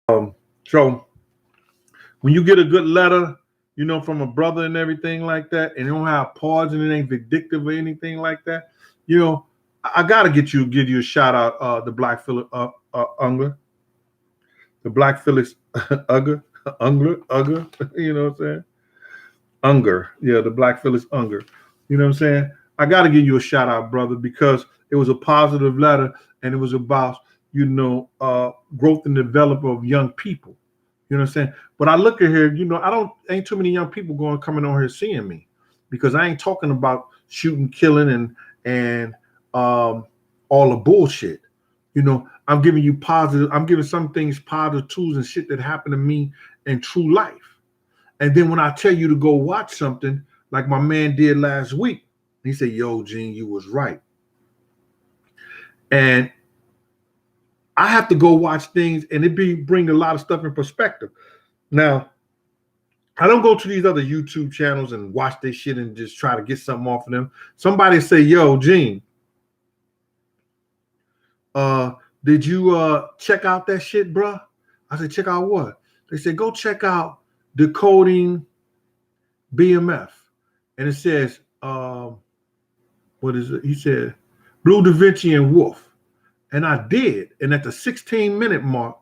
So when you get a good letter, from a brother and everything like that, and it don't have pause and it ain't vindictive or anything like that, I gotta give you a shout out, the Black Phillip Unger, the Black Phyllis Unger, you know what I'm saying? Unger, yeah, the Black Phyllis Unger. You know what I'm saying? I got to give you a shout out, brother, because it was a positive letter and it was about, growth and development of young people. You know what I'm saying? But I look at here, ain't too many young people coming on here seeing me because I ain't talking about shooting, killing, and all the bullshit. I'm giving you positive, I'm giving some things positive tools and shit that happened to me in true life. And then when I tell you to go watch something, like my man did last week, he said, "Yo, Gene, you was right." And I have to go watch things, and bring a lot of stuff in perspective. Now, I don't go to these other YouTube channels and watch their shit and just try to get something off of them. Somebody say, "Yo, Gene, did you check out that shit, bruh?" I said, "Check out what?" They said, "Go check out Decoding BMF." And it says, what is it? He said, Blue Da Vinci and Wolf. And I did. And at the 16-minute mark,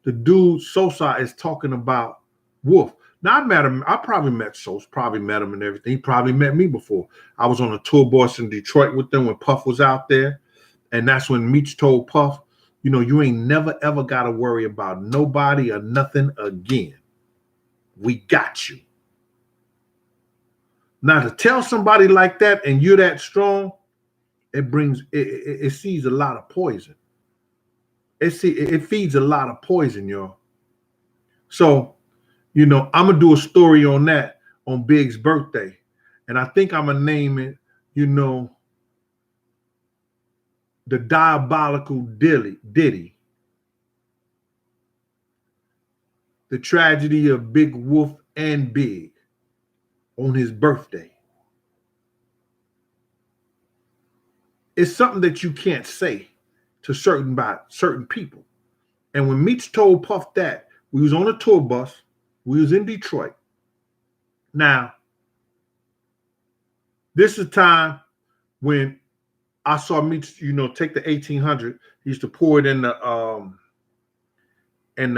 the dude Sosa is talking about Wolf. Now I met him. I probably met Sosa, probably met him and everything. He probably met me before. I was on a tour bus in Detroit with them when Puff was out there. And that's when Meech told Puff, you ain't never, ever got to worry about nobody or nothing again. We got you. Now to tell somebody like that and you're that strong, it sees a lot of poison. It feeds a lot of poison, y'all. So, I'm gonna do a story on that on Big's birthday. And I think I'm gonna name it, the Diabolical Diddy. The tragedy of Big Wolf and Big on his birthday. It's something that you can't say to certain people. And when Meech told Puff that, we was on a tour bus, we was in Detroit. Now, this is a time when I saw Meech, take the 1800. He used to pour it in the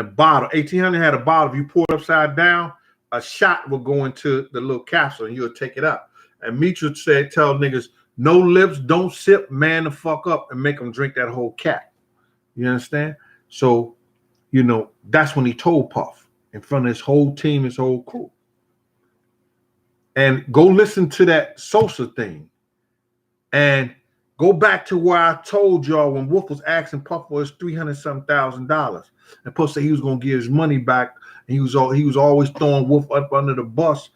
bottle. 1800 had a bottle. If you pour it upside down, a shot will go into the little capsule and you'll take it up. And Meech would tell niggas, no lips, don't sip, man the fuck up, and make them drink that whole cap. You understand? So, that's when he told Puff in front of his whole team, his whole crew. And go listen to that Sosa thing. And go back to where I told y'all when Wolf was asking Puff for his $300,000. And Puff said he was going to give his money back. And he was always throwing Wolf up under the bus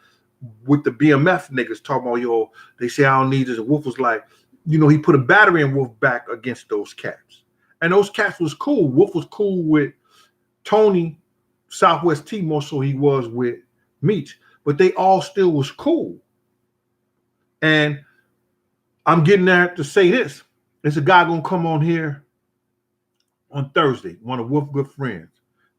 with the BMF niggas talking about, yo, they say I don't need this. And Wolf was like, he put a battery in Wolf back against those cats. And those cats was cool. Wolf was cool with Tony, Southwest T, more so he was with Meech. But they all still was cool. And I'm getting there to say this. There's a guy going to come on here on Thursday, one of Wolf's good friends,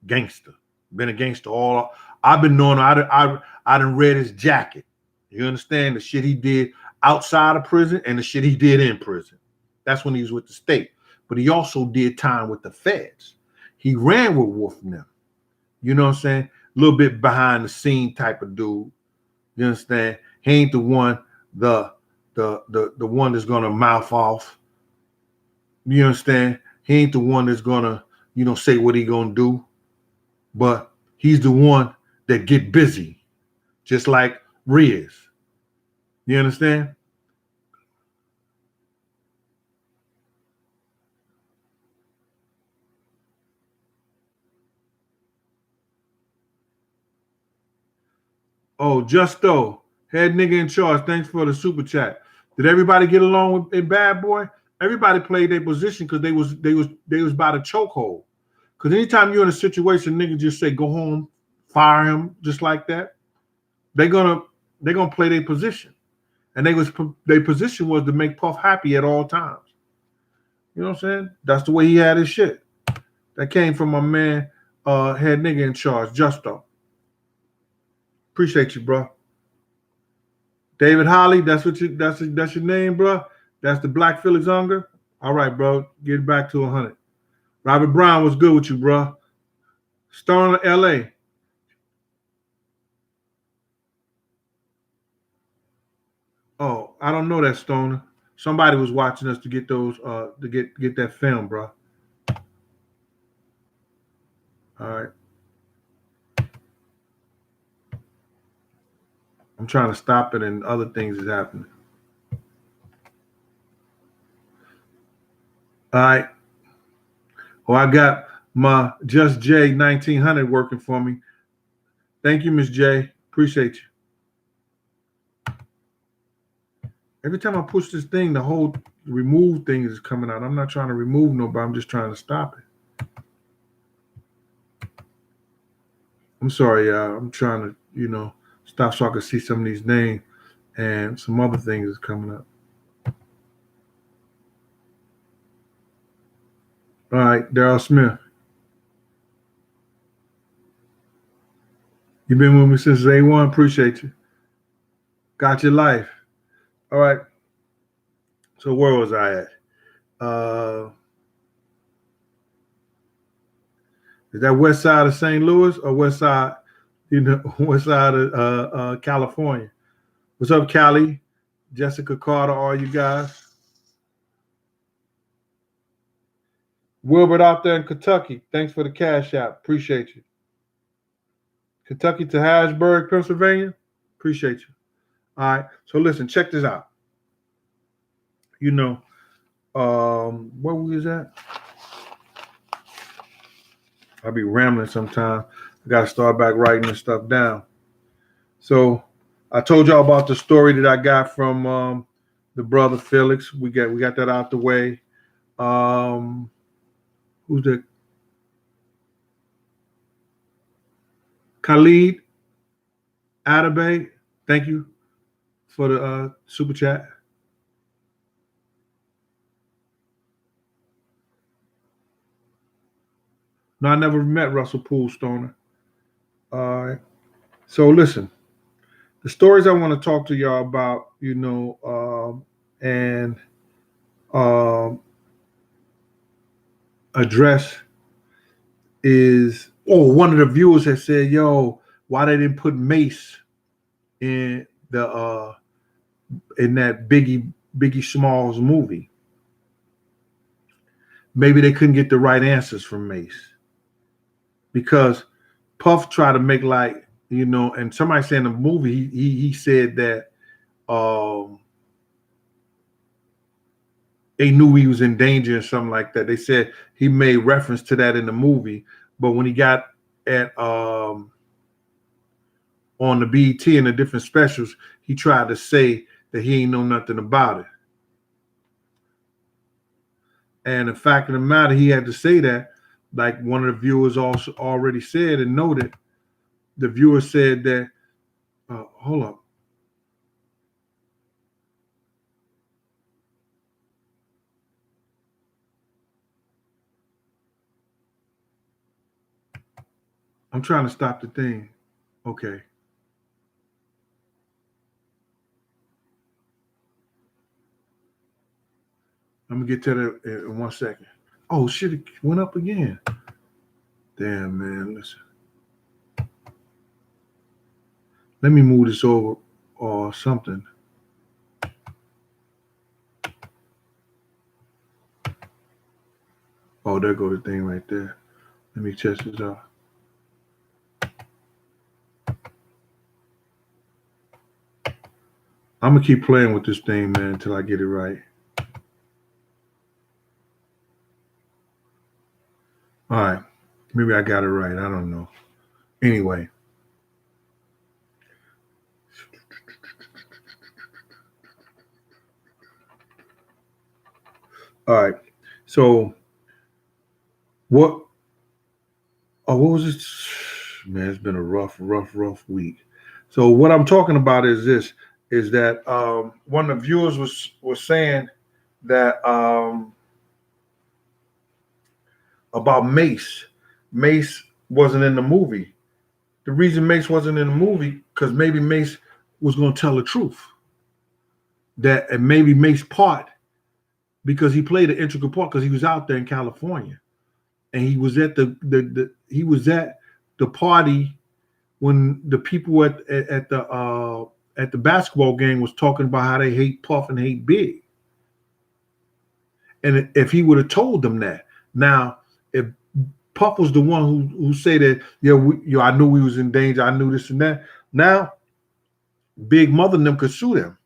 gangster. Been a gangster all. I've been knowing. I done read his jacket. You understand the shit he did outside of prison and the shit he did in prison. That's when he was with the state. But he also did time with the feds. He ran with Wolf and them. You know what I'm saying? A little bit behind the scene type of dude. You understand? He ain't the one, the one that's gonna mouth off. You understand? He ain't the one that's gonna, say what he gonna do. But he's the one that get busy, just like Riz. You understand? Oh, Justo, head nigga in charge. Thanks for the super chat. Did everybody get along with Bad Boy? Everybody played their position because they was by the chokehold. Because anytime you're in a situation, niggas just say go home, fire him, just like that. They're gonna play their position, and their position was to make Puff happy at all times. You know what I'm saying? That's the way he had his shit. That came from my man head nigga in charge, Justo. Appreciate you, bro. David Holly, that's your name, bro. That's the Black Felix Unger. All right, bro. Get back to 100. Robert Brown, what's good with you, bro? Stone, L.A. Oh, I don't know that, Stoner. Somebody was watching us to get those to get that film, bro. All right. I'm trying to stop it, and other things is happening. All right. Well, I got my Just J 1900 working for me. Thank you, Miss J. Appreciate you. Every time I push this thing, the whole remove thing is coming out. I'm not trying to remove nobody. I'm just trying to stop it. I'm sorry, y'all. I'm trying to, stop so I can see some of these names, and some other things is coming up. All right, Daryl Smith. You've been with me since day one. Appreciate you. Got your life. All right. So where was I at? Is that west side of St. Louis or west side, west side of California? What's up, Callie? Jessica Carter, all you guys. Wilbert out there in Kentucky. Thanks for the cash app. Appreciate you. Kentucky to Harrisburg, Pennsylvania. Appreciate you. All right. So listen, check this out. Where we was at? I'll be rambling sometime. I got to start back writing this stuff down. So I told y'all about the story that I got from the brother Felix. We got that out the way. Who's that? Khalid Atabey. Thank you for the super chat. No, I never met Russell Poole Stoner. All right. So listen, the stories I want to talk to y'all about, and address is, one of the viewers has said, yo, why they didn't put Mace in the in that Biggie Smalls movie. Maybe they couldn't get the right answers from Mace. Because Puff tried to make and somebody said in the movie he said that they knew he was in danger or something like that. They said he made reference to that in the movie, but when he got at on the BET and the different specials, he tried to say that he ain't know nothing about it. And the fact of the matter, he had to say that, like one of the viewers also already said and noted. The viewer said that, hold up. I'm trying to stop the thing. Okay. I'm gonna get to that in 1 second. Oh shit, it went up again. Damn, man, listen. Let me move this over or something. Oh, there go the thing right there. Let me test this out. I'm gonna keep playing with this thing, man, until I get it right. All right. Maybe I got it right. I don't know. Anyway. All right. So what was this? Man, it's been a rough week. So what I'm talking about is this, is that one of the viewers was saying that about Mace. Mace wasn't in the movie. The reason Mace wasn't in the movie because maybe Mace was going to tell the truth. That and maybe Mace part because he played an integral part because he was out there in California and he was at he was at the party when the people at the basketball game was talking about how they hate Puff and hate Big. And if he would have told them that, now if Puff was the one who said that, I knew we was in danger, I knew this and that. Now, Big Mother and them could sue them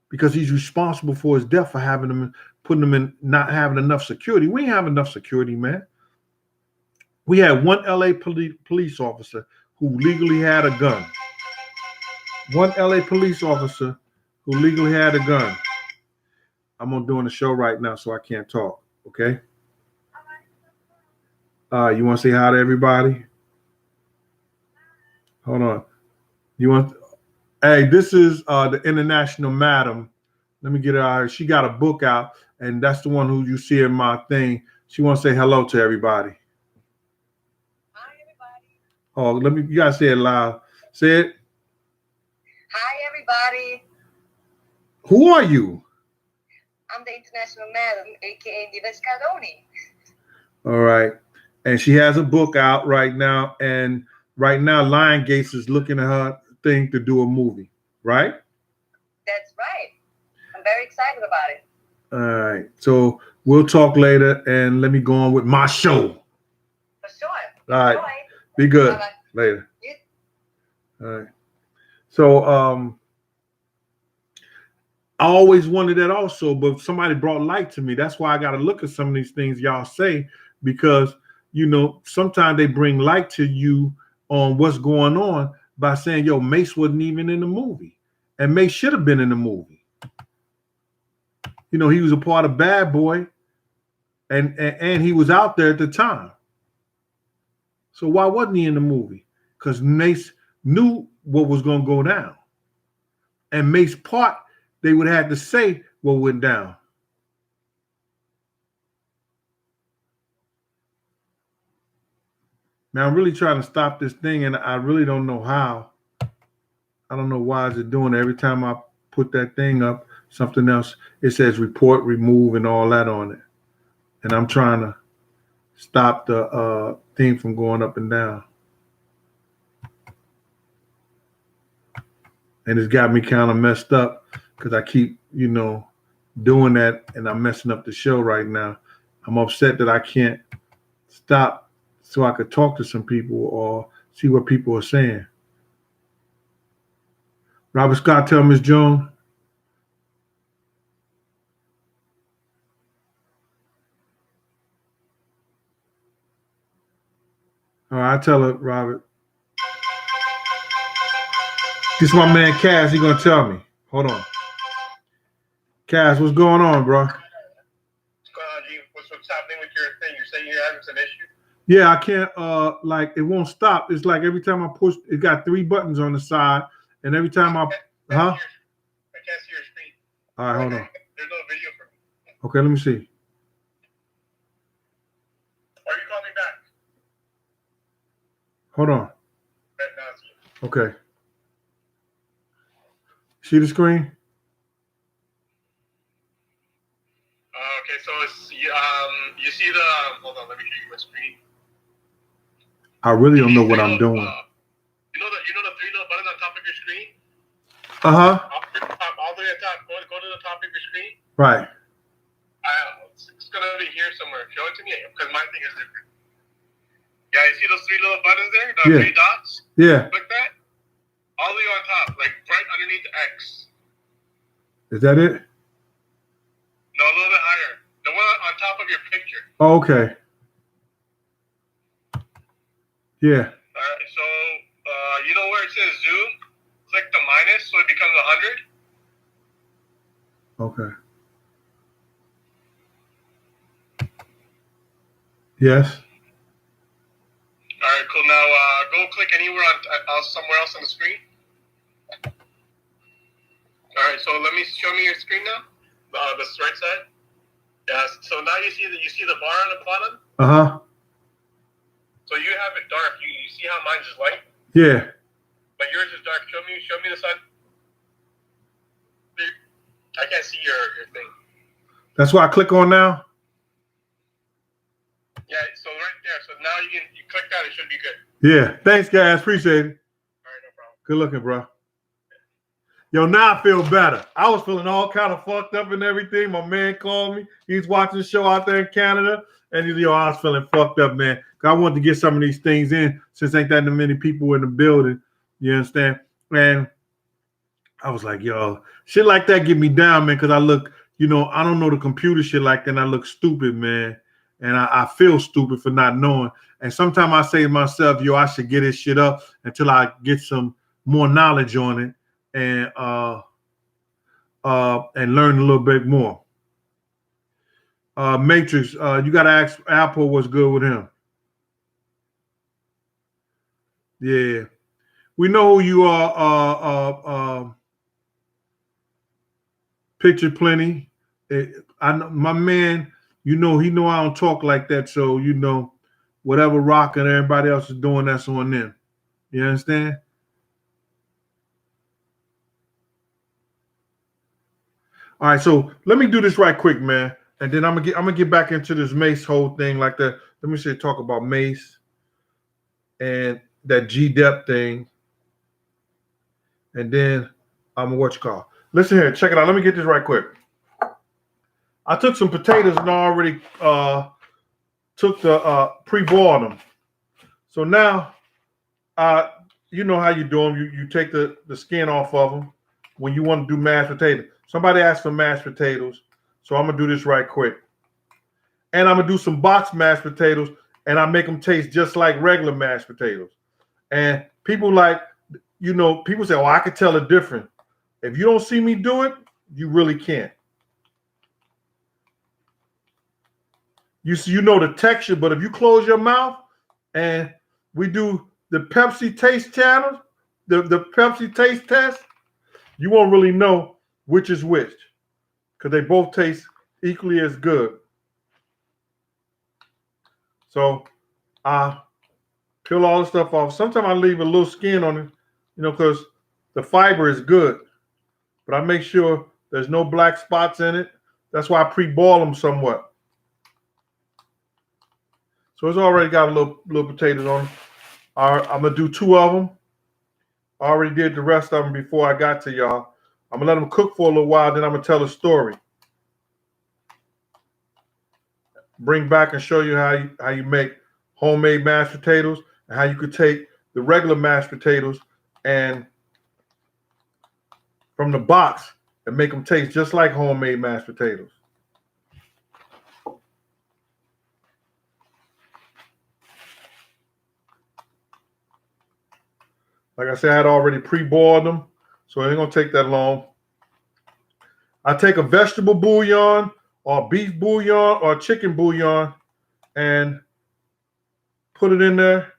because he's responsible for his death for having them putting them in not having enough security. We ain't have enough security, man. We had one LA police officer who legally had a gun. One LA police officer who legally had a gun. I'm doing a show right now, so I can't talk. Okay. You want to say hi to everybody? Hold on. You want? Hey, this is the international madam. Let me get her out here. She got a book out, and that's the one who you see in my thing. She wants to say hello to everybody. Hi, everybody. Oh, you gotta say it loud. Say it. Hi, everybody. Who are you? I'm the international madam, aka Nives Cardoni. All right. And she has a book out right now. And right now, Lion Gates is looking at her thing to do a movie, right? That's right. I'm very excited about it. All right. So we'll talk later. And let me go on with my show. For sure. All right. Enjoy. Be good. Bye-bye. Later. Yeah. All right. So I always wanted that also, but somebody brought light to me. That's why I got to look at some of these things y'all say because sometimes they bring light to you on what's going on by saying, Mace wasn't even in the movie. And Mace should have been in the movie. He was a part of Bad Boy and he was out there at the time. So why wasn't he in the movie? Because Mace knew what was going to go down. And Mace part, they would have to say what went down. Now, I'm really trying to stop this thing, and I really don't know how. I don't know why is it doing it. Every time I put that thing up, something else, it says report, remove, and all that on it. And I'm trying to stop the thing from going up and down. And it's got me kind of messed up because I keep, doing that, and I'm messing up the show right now. I'm upset that I can't stop so I could talk to some people or see what people are saying. Robert Scott, tell Ms. Jones. All right, I tell her, Robert. This is my man Cass. He gonna tell me. Hold on. Cass, what's going on, bro? What's going on, G? What's happening with your thing? You're saying you're having some issue? Yeah, I can't it won't stop. It's like every time I push, it got 3 buttons on the side, and every time I can't see your screen. All right, hold on. There's no video for me. Okay, let me see. Or you call me back. Hold on. Right now, okay. See the screen? Okay, so it's you see the hold on, let me show you my screen. I really don't know what I'm doing. You know the 3 little buttons on top of your screen? Uh-huh. All the way at the top. Go to the top of your screen. Right. It's gonna be here somewhere. Show it to me because my thing is different. Yeah, you see those 3 little buttons there? The 3 dots? Yeah. Click that. All the way on top, like right underneath the X. Is that it? No, a little bit higher. The one on top of your picture. Oh, okay. Yeah. All right, so you know where it says zoom? Click the minus so it becomes 100. Okay. Yes. All right, cool. Now go click anywhere on somewhere else on the screen. All right, so show me your screen now. The right side. Yeah. So now you see the bar on the bottom. Uh-huh. So you have it dark. You see how mine's is light? Yeah. But yours is dark. Show me the sun. I can't see your thing. That's why I click on now. Yeah, so right there. So now you click that, it should be good. Yeah. Thanks, guys. Appreciate it. All right, no problem. Good looking, bro. Yo, now I feel better. I was feeling all kind of fucked up and everything. My man called me. He's watching the show out there in Canada. And I was feeling fucked up, man. I wanted to get some of these things in since ain't that many people in the building. You understand? And I was like, yo, shit like that get me down, man, because I look, I don't know the computer shit like that, and I look stupid, man. And I feel stupid for not knowing. And sometimes I say to myself, yo, I should get this shit up until I get some more knowledge on it and learn a little bit more. Matrix, you got to ask Apple what's good with him. Yeah. We know who you are, Picture Plenty. I know my man, he know I don't talk like that, so whatever Rock and everybody else is doing, that's on them. You understand? All right, so let me do this right quick, man, and then I'm gonna get back into this Mace whole thing like that. Let me talk about Mace and that G-Dep thing, and then I'm gonna listen here, check it out. Let me get this right quick. I took some potatoes and I already took the pre-boiled them. So now, you know how you do them. You take the skin off of them when you want to do mashed potatoes. Somebody asked for mashed potatoes, so I'm gonna do this right quick. And I'm gonna do some box mashed potatoes, and I make them taste just like regular mashed potatoes. And people people say, "Oh, I can tell the difference." If you don't see me do it, you really can't. You know the texture, but if you close your mouth and we do the Pepsi taste channel, the Pepsi taste test, you won't really know which is which because they both taste equally as good. So I peel all the stuff off. Sometimes I leave a little skin on it, because the fiber is good, but I make sure there's no black spots in it. That's why I pre-boil them somewhat. So it's already got a little potatoes on it. All right, I'm gonna do 2 of them. I already did the rest of them before I got to y'all. I'm gonna let them cook for a little while, then I'm gonna tell a story. Bring back and show you how you make homemade mashed potatoes and how you could take the regular mashed potatoes and from the box and make them taste just like homemade mashed potatoes. Like I said, I had already pre-boiled them, so it ain't gonna take that long. I take a vegetable bouillon or beef bouillon or chicken bouillon and put it in there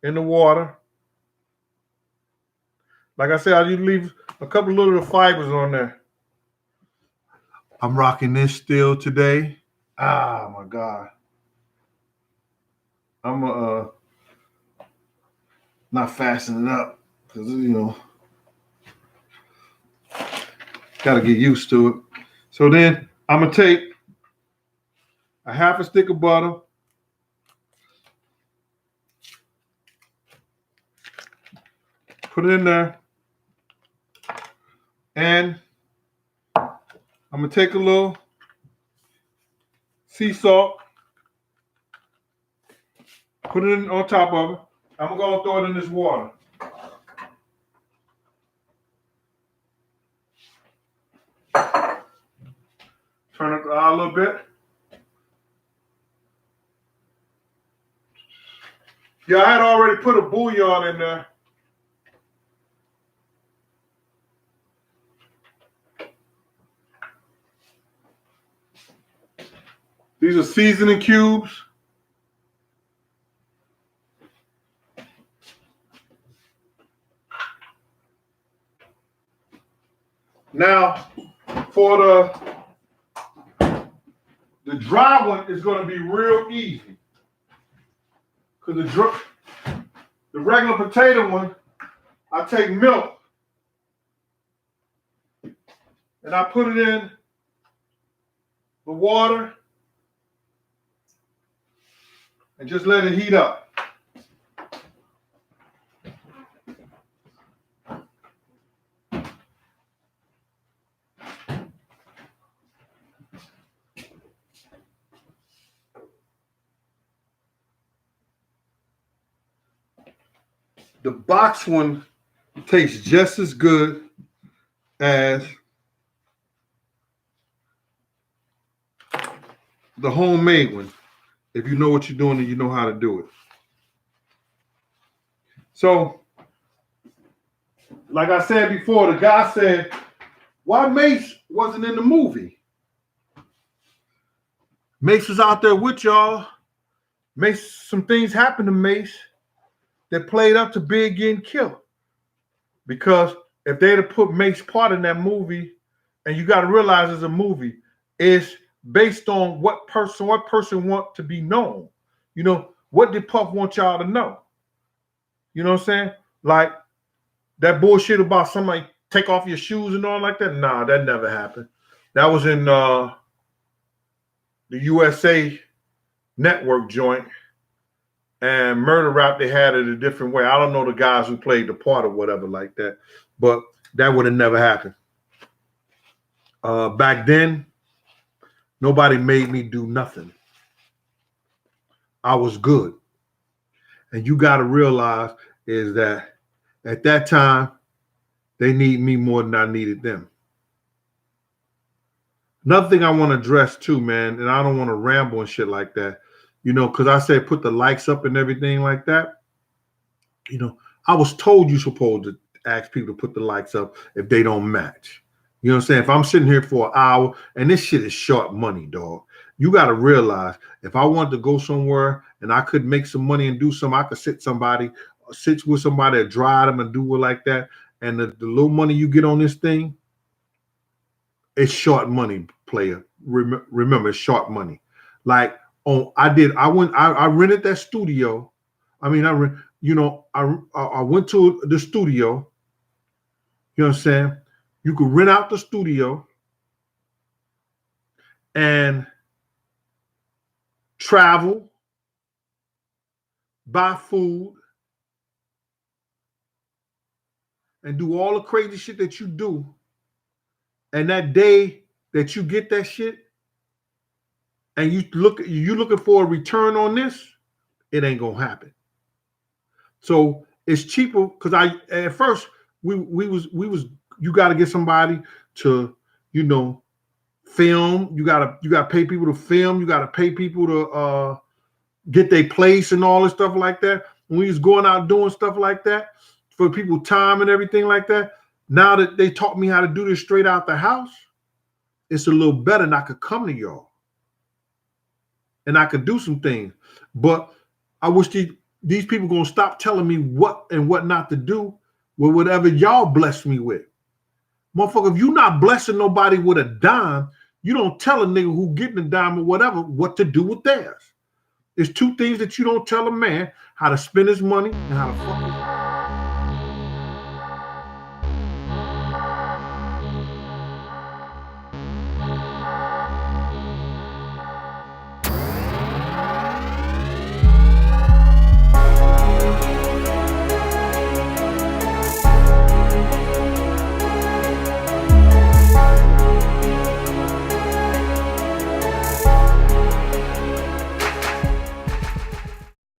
in the water. Like I said, I usually leave a couple of little fibers on there. I'm rocking this still today. Ah, my God. I'm not fastening it up because gotta get used to it. So then I'm gonna take a half a stick of butter, put it in there, and I'm gonna take a little sea salt, put it in on top of it. I'm gonna throw it in this water. Turn it on a little bit. Yeah, I had already put a bouillon in there. These are seasoning cubes. Now, for the dry one is going to be real easy. Because The regular potato one, I take milk and I put it in the water and just let it heat up. The box one tastes just as good as the homemade one, if you know what you're doing and you know how to do it. So, like I said before, the guy said, why Mace wasn't in the movie? Mace was out there with y'all. Mace, some things happened to Mace that played up to Big getting killed. Because if they'd have put Mace's part in that movie, and you got to realize it's a movie, it's based on what person want to be known. You know, what did Puff want y'all to know? You know what I'm saying? Like that bullshit about somebody take off your shoes and all like that. Nah, that never happened. That was in the USA Network joint. And Murder Rap, they had it a different way. I don't know the guys who played the part or whatever like that, but that would have never happened. Back then, nobody made me do nothing. I was good. And you got to realize is that at that time, they need me more than I needed them. Another thing I want to address too, man, and I don't want to ramble and shit like that, you know, because I said put the likes up and everything like that. You know, I was told you're supposed to ask people to put the likes up if they don't match. You know what I'm saying? If I'm sitting here for an hour, and this shit is short money, dog. You got to realize if I wanted to go somewhere and I could make some money and do something, I could sit with somebody and drive them and do it like that. And the little money you get on this thing, it's short money, player. Remember, it's short money. Like, I rented that studio. I mean, I went to the studio. You know what I'm saying? You could rent out the studio and travel, buy food, and do all the crazy shit that you do. And that day that you get that shit, and you looking for a return on this, it ain't gonna happen. So it's cheaper because at first we was you got to get somebody to, you know, film. You gotta pay people to film. You gotta pay people to get their place and all this stuff like that. When we was going out doing stuff like that for people time and everything like that. Now that they taught me how to do this straight out the house, it's a little better, and I could come to y'all and I could do some things. But I wish these people gonna stop telling me what and what not to do with whatever y'all bless me with. Motherfucker, if you not blessing nobody with a dime, you don't tell a nigga who getting a dime or whatever what to do with theirs. There's two things that you don't tell a man: how to spend his money and how to fuck his